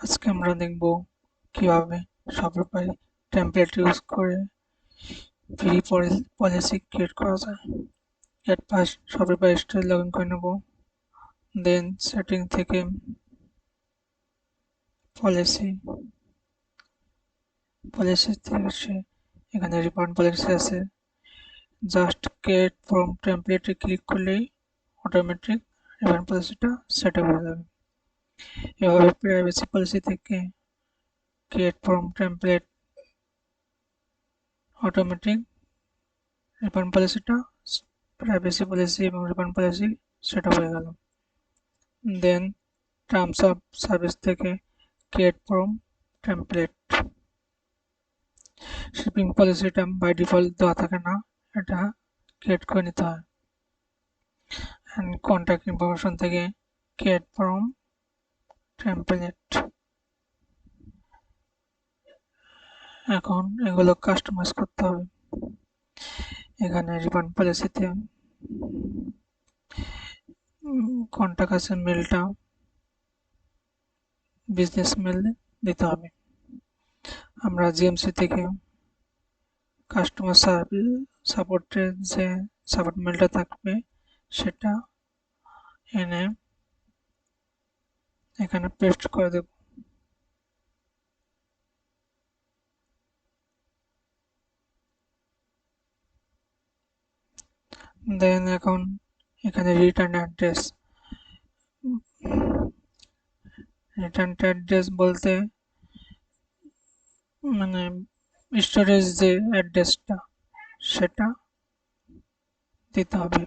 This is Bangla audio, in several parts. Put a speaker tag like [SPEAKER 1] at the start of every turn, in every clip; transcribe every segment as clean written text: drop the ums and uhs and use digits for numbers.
[SPEAKER 1] আজকে আমরা দেখব কিভাবে Shopify টেমপ্লেট ইউজ করে ফ্রি পলিসি ক্রিয়েট করা যায়। এর ফার্স্ট Shopify স্টোরে লগ ইন করে নেব। দেন সেটিং থেকে পলিসি থেকে এখানে রিফান্ড পলিসি আছে। জাস্ট ক্রিয়েট ফ্রম টেমপ্লেটে ক্লিক করলেই অটোমেটিক রিফান্ড পলিসিটা সেট আপ হয়ে যাবে। এভাবে প্রাইভেসি পলিসি থেকে create from template automatic refund পলিসিটা প্রাইভেসি পলিসি এবং রিফান্ড পলিসি সেট আপ হয়ে গেল। দেন টার্মস অফ সার্ভিস থেকে create from template. Shipping পলিসিটা by default দেওয়া থাকে না, এটা ক্রিয়েট করে নিতে হয়। অ্যান্ড কন্ট্যাক্ট ইনফরমেশন থেকে ক্রিয়েট ফ্রম টেমপ্লেট। এখন এগুলো কাস্টমাইজ করতে হবে। এখানে রিফান্ড পলিসিতে কন্ট্যাক্ট আছে, মেলটা বিজনেস মেল দিতে হবে। আমরা জিএমসি থেকে কাস্টমার সাপোর্টের যে সাপোর্ট মেলটা থাকবে সেটা এনে এখানে পেস্ট করে দেব। দেন এখন এখানে রিটার্ন অ্যাড্রেস বলতে মানে স্টোরেজ যে অ্যাড্রেসটা সেটা দিতে হবে।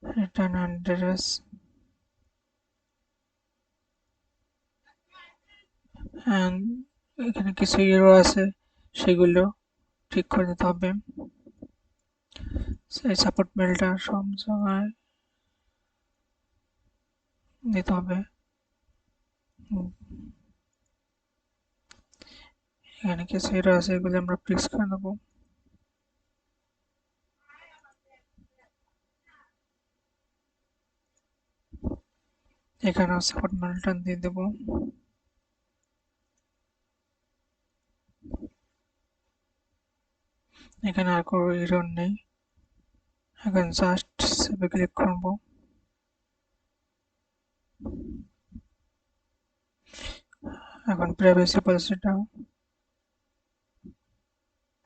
[SPEAKER 1] রিটার্ন অ্যাড্রেস অ্যান্ড এখানে কিছু ইরো আছে, সেগুলো ঠিক করে দিতে হবে। সেই সাপোর্ট মেলটা সব জায়গায় দিতে হবে। এখানে কিছু ইরো আছে, এগুলো আমরা ফিক্স করে দেবো। এখানেও সাপোর্ট মেলটা দিয়ে দেবো। এখানে আর কোনো এরর নেই। এখন জাস্ট সেভে ক্লিক করব। এখন প্রাইভেসি পলিসিটা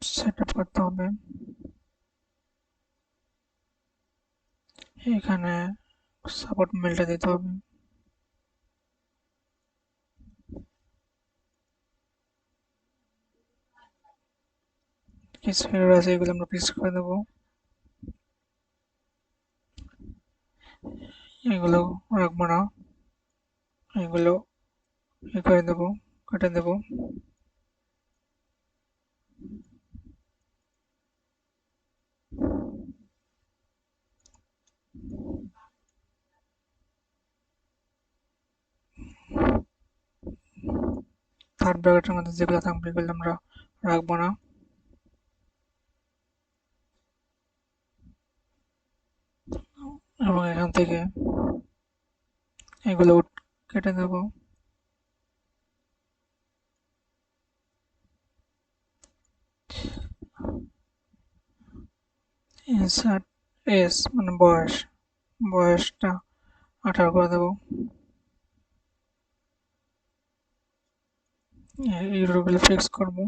[SPEAKER 1] সেট আপ করতে হবে। এখানে সাপোর্ট মেলটা দিতে হবে। কিছু এরর আছে, এগুলো আমরা ফিক্স করে দেবো। এগুলো রাখবো না, এগুলো করে দেবো, কেটে দেবো। থার্ড ব্র্যাকেটের মধ্যে যেগুলো থাকবে এগুলো আমরা রাখবো না। এবং এখান থেকে এগুলো কেটে দেবো। ইনসার্ট এস মানে বয়সটা 18 করে দেবো। এইগুলো ফিক্স করবো।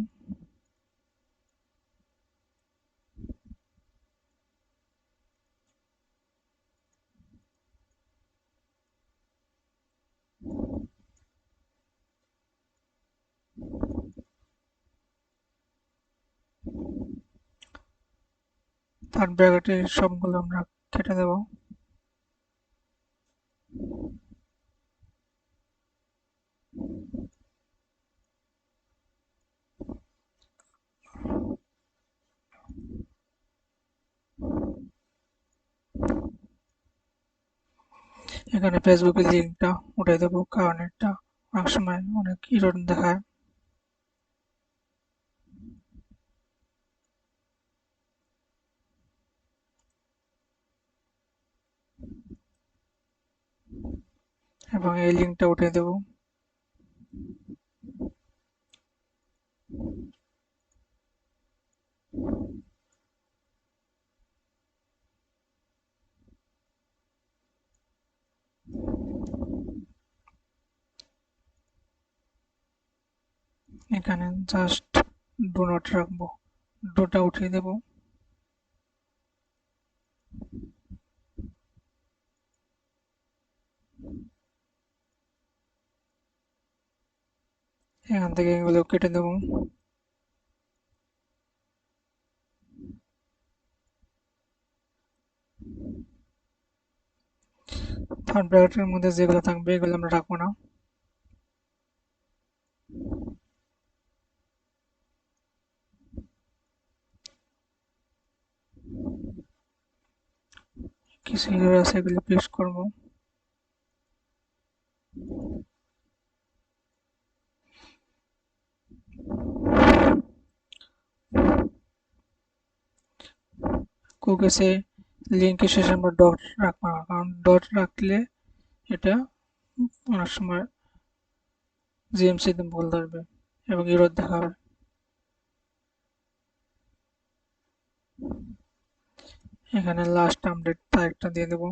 [SPEAKER 1] থার্ড ব্র্যাকেটে সবগুলো আমরা কেটে দেবো। এখানে ফেসবুকের লিঙ্কটা উঠাই দেবো, কারণ এটা অনেক সময় অনেক ইরর দেখায়। এবং এই লিঙ্কটা উঠিয়ে দেব। এখানে জাস্ট ডু নট রাখবো, ডোটা উঠিয়ে দেব। এখান থেকে এগুলো কেটে দেব। থার্ড ব্র্যাকেটের মধ্যে যেগুলো থাকবে এগুলো আমরা রাখবো না। কিছু এরর আছে এগুলো ফিক্স করব। কুকিজে লিঙ্কের শেষে আমরা ডট রাখবো না, কারণ ডট রাখলে এটা অনেক সময় জিএমসি তে ভুল ধরবে এবং এরর দেখাবে। এখানে লাস্ট আপডেট তারিখটা দিয়ে দেব।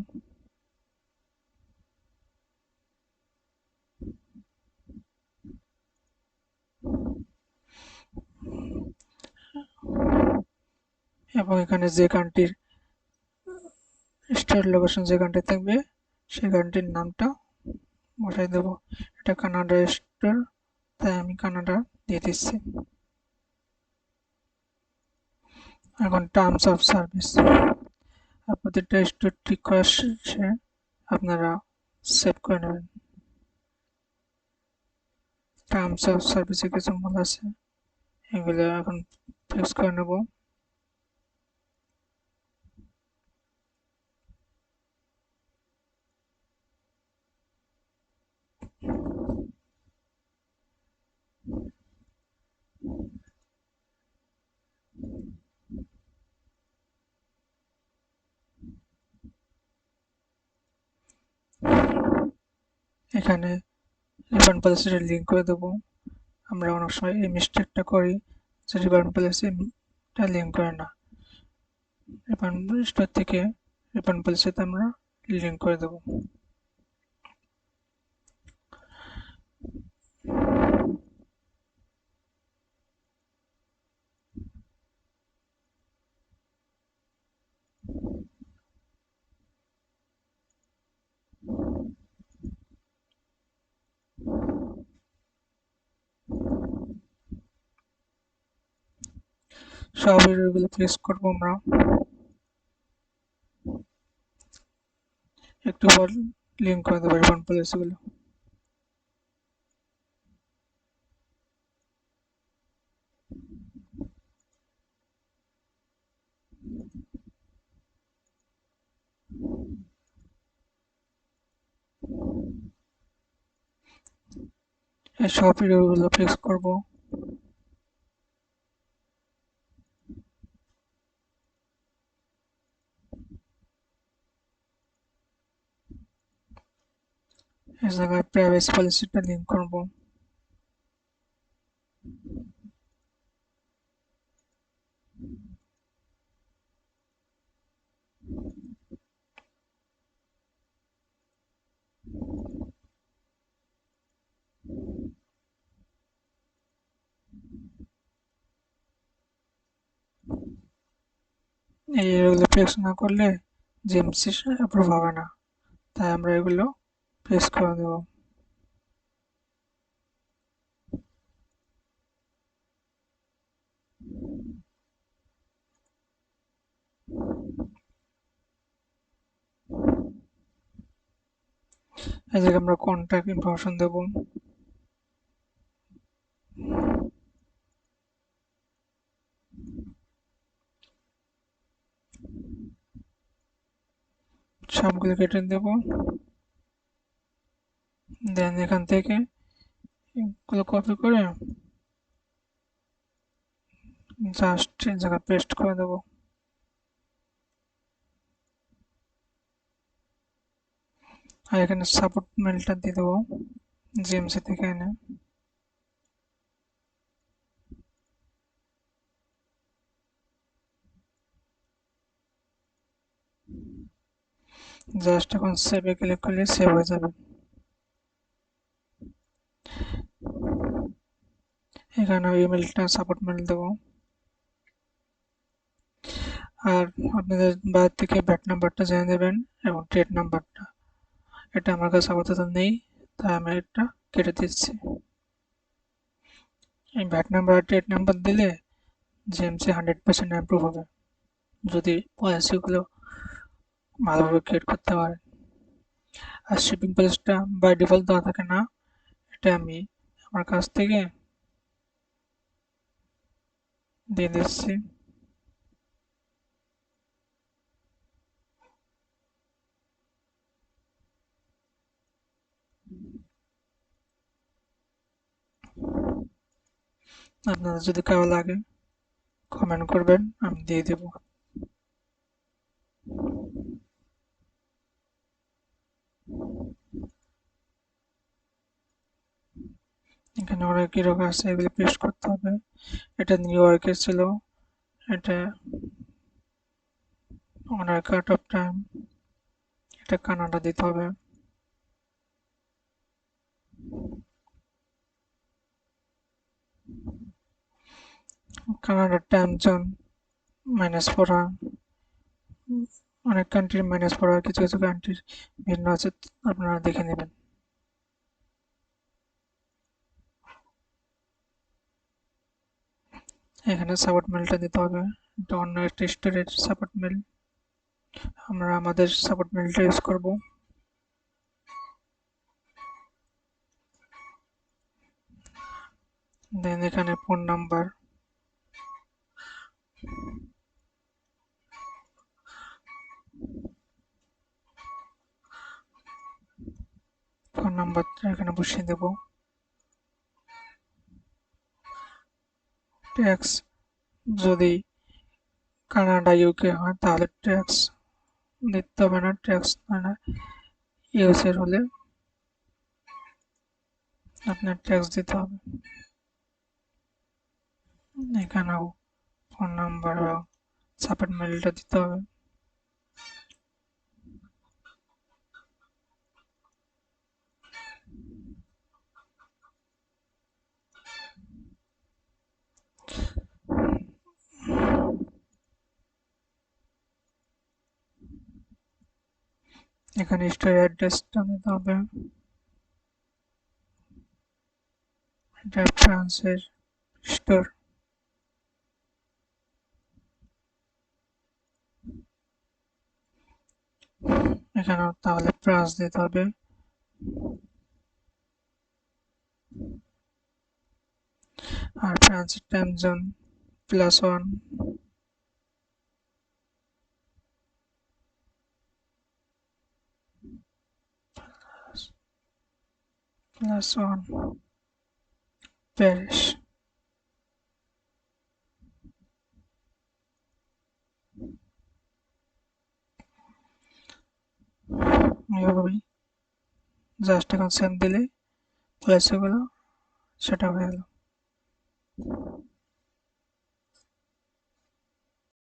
[SPEAKER 1] এবং এখানে যে কান্ট্রির স্টার লোকেশন যে কান্ট্রি থাকবে সেই কান্ট্রির নামটা বসাই দেব। এটা কানাডা স্টোর, তাই আমি কানাডা দিয়ে দিচ্ছি। এখন টার্মস অফ সার্ভিস, আর প্রতিটা স্টোর ঠিক করার শেষে আপনারা সেভ করে নেবেন। টার্মস অফ সার্ভিসে কিছু ভুল আছে, এগুলো এখন ফিক্স করে নেব। এখানে রিফান্ড পলিসির লিঙ্ক করে দেবো। আমরা অনেক সময় এই মিস্টেকটা করি যে রিফান্ড পলিসিটা লিঙ্ক করে না। রিফান্ড স্টোর থেকে রিফান্ড পলিসিতে আমরা লিঙ্ক করে দেবো। সব এররগুলো ফিক্স করবো আমরা। একটু পর লিঙ্ক করে দেবো রিফান্ড পলিসিগুলো। এই সব এররগুলো ফিক্স করবো। এই জায়গায় প্রাইভেসি পলিসিটা লিঙ্ক করবো। এই এররগুলো ফিক্স না করলে জিএমসি অ্যাপ্রুভ হবে না, তাই আমরা এগুলো ফিক্স করে দেবো। এই জায়গায় আমরা কন্ট্যাক্ট ইনফরমেশন দেবো। সবগুলো কেটে দেবো। দেন এখান থেকে এগুলো কপি করে জাস্ট এই জায়গায় পেস্ট করে দেবো। আর এখানে সাপোর্ট মেলটা দিয়ে দেবো জিএমসি থেকে এনে। জাস্ট এখন সেভে ক্লিক করলে সেভ হয়ে যাবে। এখানে ইমেলটা সাপোর্ট মেল দেবো। আর আপনাদের বাইরে থেকে ব্যাট নাম্বারটা জেনে দেবেন এবং ট্রেড নাম্বারটা। এটা আমার কাছে আপাতত নেই, তাই আমি এটা কেটে দিচ্ছি। এই ব্যাট নাম্বার আর ট্রেড নাম্বার দিলে জিএমসি 100% ইমপ্রুভ হবে, যদি পলিসিগুলো ভালোভাবে ক্রিয়েট করতে পারেন। আর শিপিং পলিসিটা বাই ডিফল্ট দেওয়া থাকে না, এটা আমি আমার কাছ থেকে দিয়ে দিচ্ছি। আপনাদের যদি কারো লাগে কমেন্ট করবেন, আমি দিয়ে দেব। এখানে ওরা কিরকম আছে এগুলো পেস্ট করতে হবে। এটা নিউ ইয়র্কের ছিল, এটা ওনার কাট অফ টাইম, এটা কানাডা দিতে হবে। কানাডার টাইম জোন মাইনাস করা, অনেক কান্ট্রির মাইনাস করা, কিছু কিছু কান্ট্রির ভিন্ন আছে, আপনারা দেখে নেবেন। এখানে সাপোর্ট মেলটা দিতে হবে, এটা অন্য একটা স্টোরের সাপোর্ট মেল, আমরা আমাদের সাপোর্ট মেলটা ইউজ করব। দেন এখানে ফোন নাম্বার, ফোন নাম্বারটা এখানে বসিয়ে দেব। ট্যাক্স যদি কানাডা ইউকে হয় তাহলে ট্যাক্স দিতে হবে না, ট্যাক্স মানে ইউএসএর হলে আপনার ট্যাক্স দিতে হবে। এখানেও ফোন নাম্বার এবং সাপোর্ট মেলটা দিতে হবে। এখানে স্টোর অ্যাড্রেসটা দিতে হবে, এটা ফ্রান্সের স্টোর। এখানেও তাহলে প্রাইস দিতে হবে। আর ফ্রান্সের টাইম জোন +1, +1 প্যারিস। এইভাবেই জাস্ট এখন সেভ দিলে পয়সাগুলো সেটা হয়ে গেল।